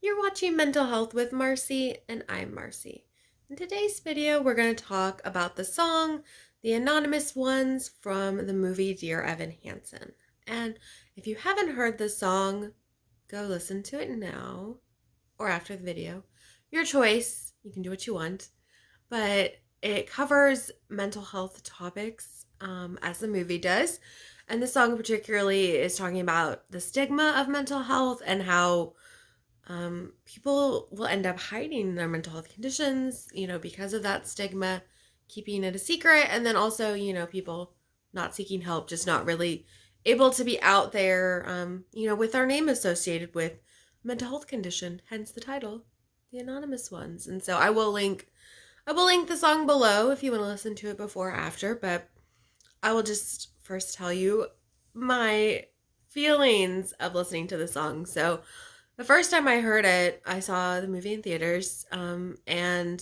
You're watching Mental Health with Marcie, and I'm Marcie. In today's video, we're going to talk about the song, The Anonymous Ones from the movie Dear Evan Hansen. And if you haven't heard the song, go listen to it now or after the video. Your choice. You can do what you want. But it covers mental health topics as the movie does. And the song particularly is talking about the stigma of mental health and how people will end up hiding their mental health conditions, because of that stigma, keeping it a secret. And then also, people not seeking help, just not really able to be out there, with our name associated with mental health condition, hence the title, The Anonymous Ones. And so I will link the song below if you want to listen to it before or after, but I will just first tell you my feelings of listening to the song. So the first time I heard it, I saw the movie in theaters, and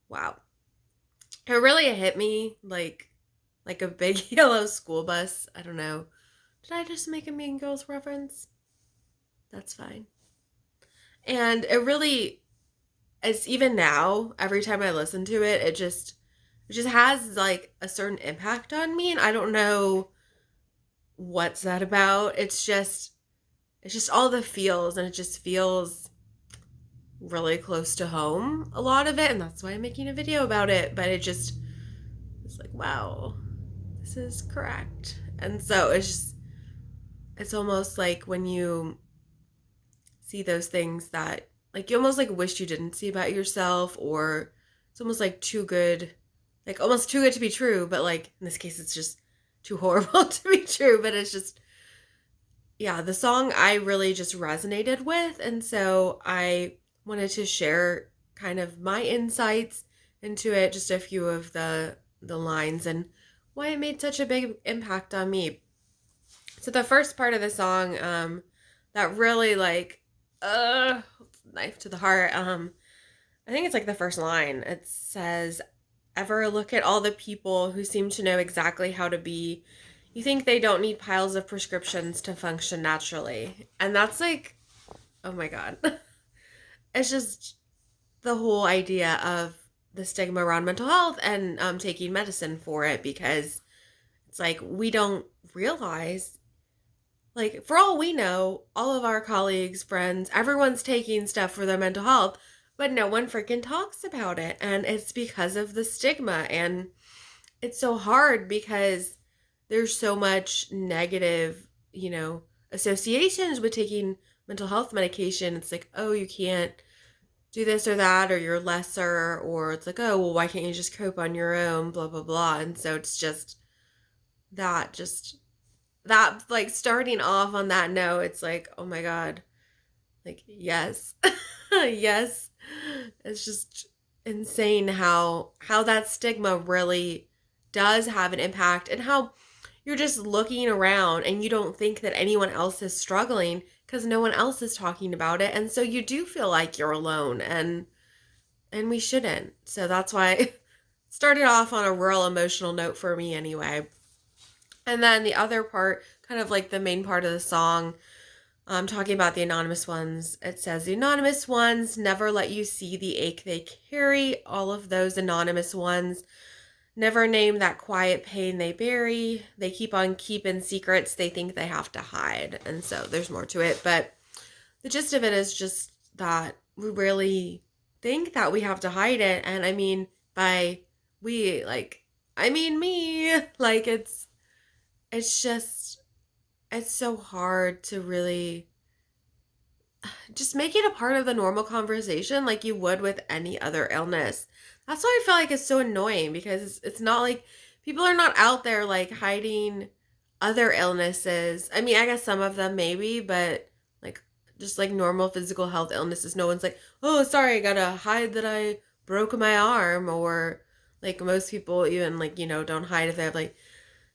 wow, it really hit me like a big yellow school bus. I don't know. Did I just make a Mean Girls reference? That's fine. And it really, it's even now. Every time I listen to it, it just has like a certain impact on me, and I don't know what's that about. It's just all the feels, and it just feels really close to home, a lot of it, and that's why I'm making a video about it. But it's like, wow, this is correct. And so it's almost like when you see those things that like you almost like wish you didn't see about yourself, or it's almost like too good, like almost too good to be true, but like in this case it's just too horrible to be true. But it's just, yeah, the song I really just resonated with. And so I wanted to share kind of my insights into it, just a few of the lines and why it made such a big impact on me. So the first part of the song, that really like knife to the heart, I think it's like the first line. It says, "Ever look at all the people who seem to know exactly how to be? You think they don't need piles of prescriptions to function naturally." And that's like, oh my God. It's just the whole idea of the stigma around mental health and taking medicine for it, because it's like we don't realize, like, for all we know, all of our colleagues, friends, everyone's taking stuff for their mental health, but no one freaking talks about it. And it's because of the stigma. And it's so hard because there's so much negative, associations with taking mental health medication. It's like, oh, you can't do this or that, or you're lesser, or it's like, oh, well, why can't you just cope on your own, blah, blah, blah. And so it's just that, like, starting off on that note, it's like, oh my God, like, yes, yes. It's just insane how that stigma really does have an impact, and how you're just looking around and you don't think that anyone else is struggling because no one else is talking about it, and so you do feel like you're alone, and we shouldn't. So that's why it started off on a real emotional note for me anyway. And then the other part, kind of like the main part of the song, talking about the anonymous ones, it says, "The anonymous ones never let you see the ache they carry. All of those anonymous ones never name that quiet pain they bury. They keep on keeping secrets they think they have to hide." And so there's more to it, but the gist of it is just that we really think that we have to hide it. And I mean, by we, like, I mean me. Like, it's just, it's so hard to really just make it a part of the normal conversation like you would with any other illness. That's why I feel like it's so annoying, because it's not like people are not out there like hiding other illnesses. I mean, I guess some of them maybe, but like just like normal physical health illnesses, no one's like, "Oh, sorry, I gotta hide that I broke my arm," or like most people even like, don't hide if they have like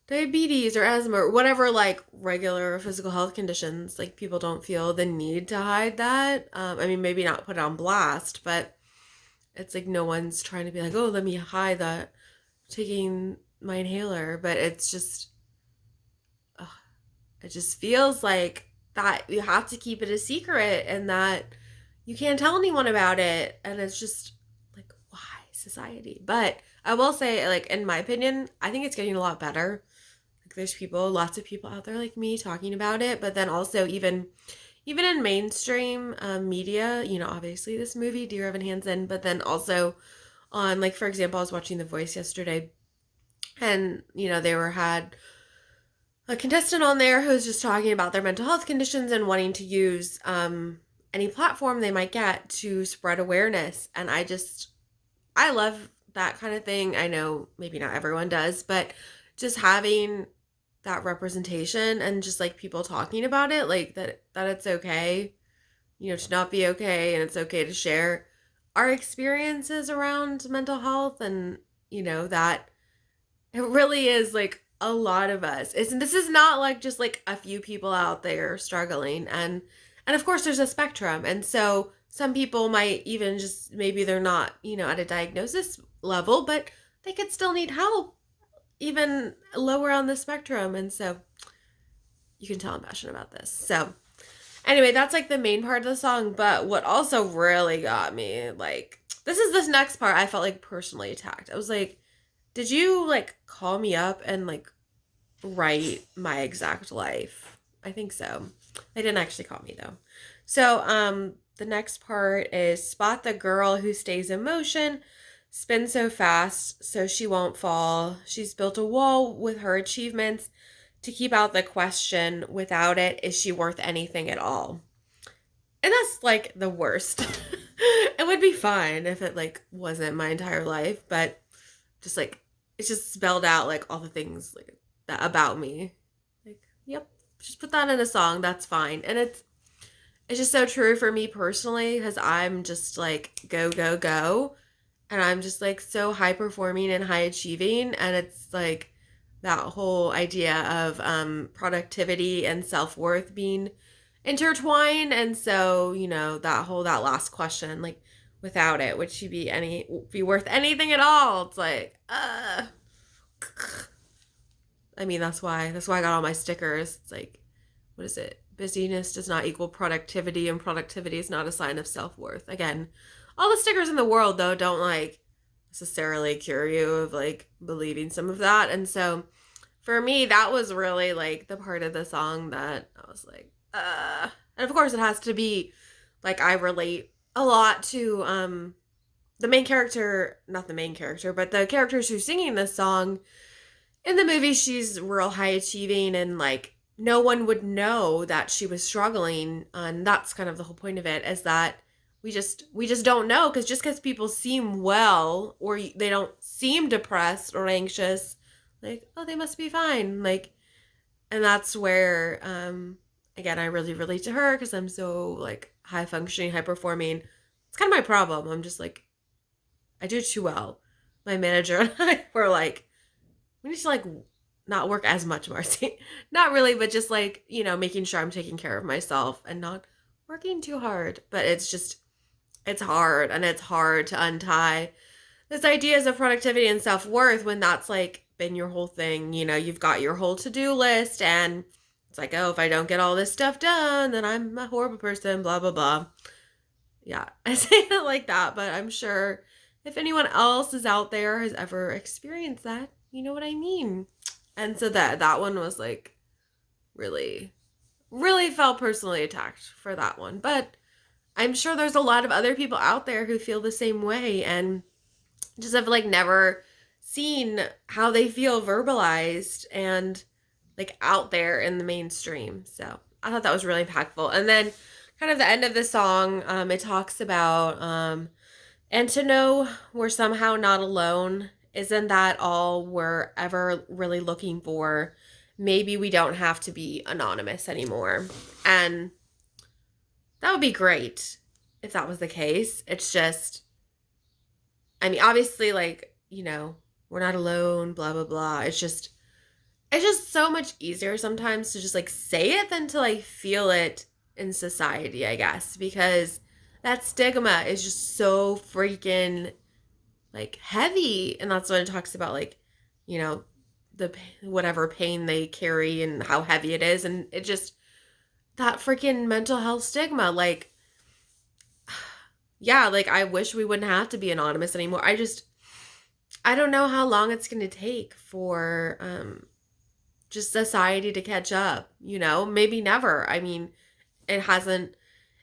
diabetes or asthma or whatever, like regular physical health conditions. Like, people don't feel the need to hide that. I mean, maybe not put it on blast, but it's like no one's trying to be like, "Oh, let me hide that I'm taking my inhaler." But it's just, ugh, it just feels like that you have to keep it a secret, and that you can't tell anyone about it. And it's just like, why society? But I will say, like, in my opinion, I think it's getting a lot better. Like, there's lots of people out there like me talking about it. But then also, even in mainstream media, obviously this movie, Dear Evan Hansen, but then also on, like, for example, I was watching The Voice yesterday, and, they had a contestant on there who was just talking about their mental health conditions and wanting to use any platform they might get to spread awareness. And I love that kind of thing. I know maybe not everyone does, but just having that representation and just like people talking about it, like that it's okay, to not be okay, and it's okay to share our experiences around mental health, and that it really is like a lot of us. This is not like just like a few people out there struggling, and of course there's a spectrum, and so some people might even just maybe they're not, at a diagnosis level, but they could still need help even lower on the spectrum, and so you can tell I'm passionate about this. So anyway, that's like the main part of the song, but what also really got me, like, this next part I felt like personally attacked. I was like, did you like call me up and like write my exact life? I think so. They didn't actually call me though. So, the next part is spot the girl who stays in motion, spin so fast so she won't fall. She's built a wall with her achievements to keep out the question, without it, is she worth anything at all? And that's like the worst. It would be fine if it like wasn't my entire life, but just like it's just spelled out like all the things like that about me. Like, yep, just put that in a song, that's fine. And it's just so true for me personally, because I'm just like go go go, and I'm just like so high performing and high achieving, and it's like that whole idea of productivity and self-worth being intertwined. And so, that last question, like, without it, would she be worth anything at all? It's like, I mean, that's why I got all my stickers. It's like, what is it? Busyness does not equal productivity, and productivity is not a sign of self-worth. Again, all the stickers in the world though don't like necessarily cure you of like believing some of that. And so for me, that was really like the part of the song that I was like, and of course it has to be like I relate a lot to the main character, not the main character, but the characters who's singing this song. In the movie, she's real high achieving, and like no one would know that she was struggling, and that's kind of the whole point of it, is that we just don't know, because just because people seem well, or they don't seem depressed or anxious, like, oh, they must be fine, like. And that's where again, I really relate to her, because I'm so like high functioning, high performing. It's kind of my problem. I'm just like, I do too well. My manager and I were like, we need to like not work as much, Marcie. Not really, but just like, making sure I'm taking care of myself and not working too hard. But it's hard, and it's hard to untie this ideas of productivity and self-worth when that's like been your whole thing. You've got your whole to-do list, and it's like, oh, if I don't get all this stuff done, then I'm a horrible person, blah blah blah. Yeah, I say it like that, but I'm sure if anyone else is out there has ever experienced that, you know what I mean. And so that one was like really, really felt personally attacked for that one. But I'm sure there's a lot of other people out there who feel the same way, and just have like never seen how they feel verbalized and like out there in the mainstream. So I thought that was really impactful. And then kind of the end of the song, it talks about and to know we're somehow not alone. Isn't that all we're ever really looking for? Maybe we don't have to be anonymous anymore. And that would be great if that was the case. It's just, I mean, obviously, like, we're not alone, blah, blah, blah. It's just so much easier sometimes to just like say it than to like feel it in society, I guess, because that stigma is just so freaking like heavy. And that's when it talks about like, you know, the whatever pain they carry and how heavy it is. And it just, that freaking mental health stigma, like, yeah, like I wish we wouldn't have to be anonymous anymore. I don't know how long it's going to take for just society to catch up, you know? Maybe never. I mean, it hasn't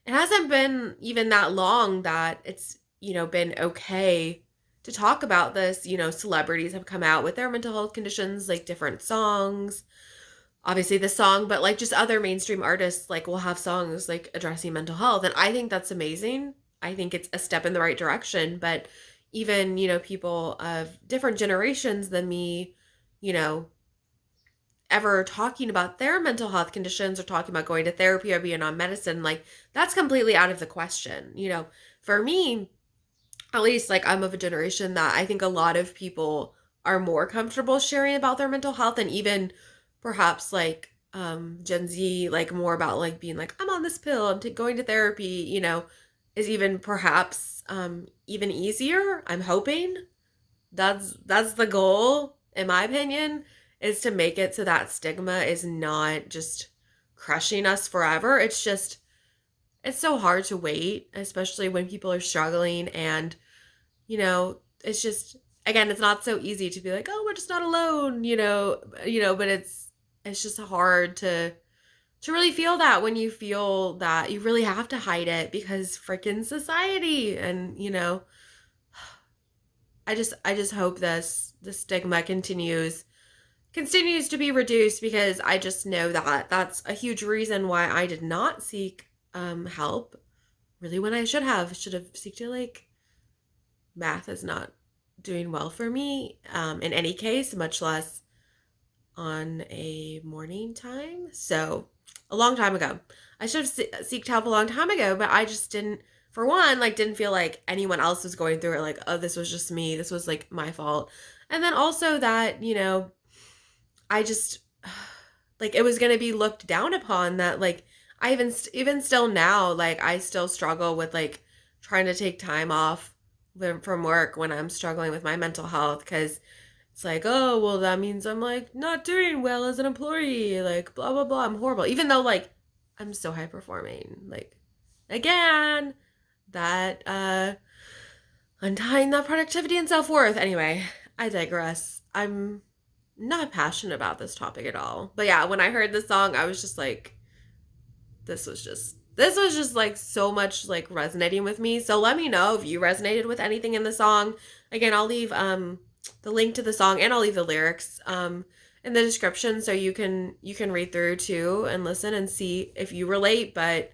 it hasn't been even that long that it's, you know, been okay to talk about this. You know, celebrities have come out with their mental health conditions, like different songs. Obviously the song, but like just other mainstream artists like will have songs like addressing mental health. And I think that's amazing. I think it's a step in the right direction. But even, you know, people of different generations than me, you know, ever talking about their mental health conditions or talking about going to therapy or being on medicine, like that's completely out of the question. You know, for me, at least like I'm of a generation that I think a lot of people are more comfortable sharing about their mental health, and even perhaps like Gen Z, like more about like being like I'm on this pill and going to therapy, you know, is even perhaps even easier. I'm hoping that's the goal, in my opinion, is to make it so that stigma is not just crushing us forever. It's just it's so hard to wait, especially when people are struggling. And you know, it's just again, it's not so easy to be like, oh, we're just not alone, but it's just hard to really feel that when you feel that you really have to hide it because freaking society. And I just hope this the stigma continues to be reduced, because I just know that that's a huge reason why I did not seek help really when I should have seeked it. Like, math is not doing well for me in any case, much less on a morning time. So a long time ago, I should have seeked help a long time ago, but I just didn't. For one, like didn't feel like anyone else was going through it. Like, oh, this was just me. This was like my fault. And then also that I just like it was gonna be looked down upon. That like I even still now, like I still struggle with like trying to take time off from work when I'm struggling with my mental health, because it's like, oh, well, that means I'm like not doing well as an employee, like blah blah blah, I'm horrible, even though like I'm so high performing. Like, again, that untying that productivity and self-worth. Anyway, I digress. I'm not passionate about this topic at all. But yeah, when I heard this song, I was just like, this was just like so much like resonating with me. So let me know if you resonated with anything in the song. Again, I'll leave the link to the song, and I'll leave the lyrics in the description, so you can read through too and listen and see if you relate. But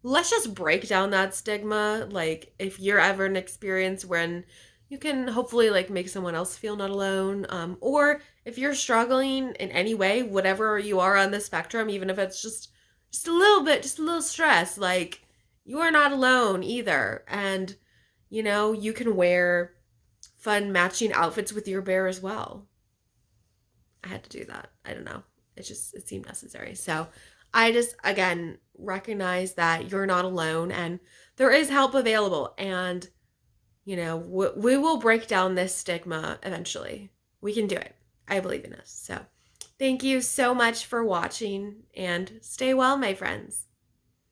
let's just break down that stigma. Like, if you're ever in an experience when you can hopefully like make someone else feel not alone, or if you're struggling in any way, whatever you are on the spectrum, even if it's just a little bit, just a little stress, like you are not alone either. And you can wear fun matching outfits with your bear as well. I had to do that. I don't know. It seemed necessary. So I just again recognize that you're not alone, and there is help available. And we will break down this stigma eventually. We can do it. I believe in us. So thank you so much for watching, and stay well, my friends.